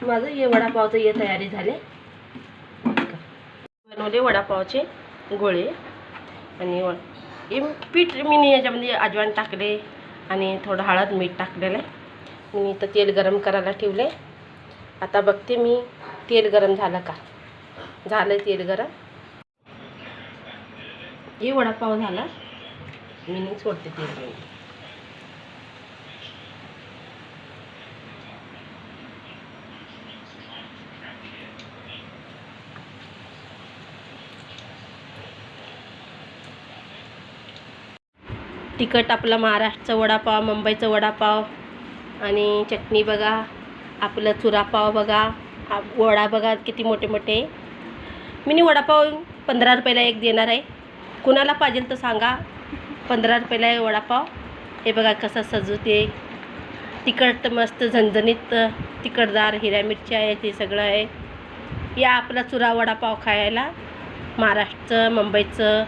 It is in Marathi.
माझं हे वडापावचं हे तयारी झाले. बनवले वडापावचे गोळे आणि हे पीठ मी याच्यामध्ये अजवाइन टाकले आणि थोडं हळद मीठ टाकलेलं आहे. मी इथं तेल गरम करायला ठेवले. आता बघते मी तेल गरम झालं का. झालं तेल गरम. हे वडापाव झाला. मी सोडते तेल. तिखट आपला महाराष्ट्राचा वडापाव, मुंबईचा वडापाव आणि चटणी बघा, आपलं चुरापाव बघा, हा वडा बघा किती मोठे मोठे. मी वडापाव 15 रुपयाला एक देणार आहे. कुणाला पाहिजे तर सांगा. 15 रुपयाला आहे वडापाव. हे बघा कसं सजवते. तिखट मस्त झणझणीत तिखटदार हिरव्या मिरच्या आहे, ते सगळं आहे. या आपला चुरा वडापाव खायला महाराष्ट्राचं मुंबईचं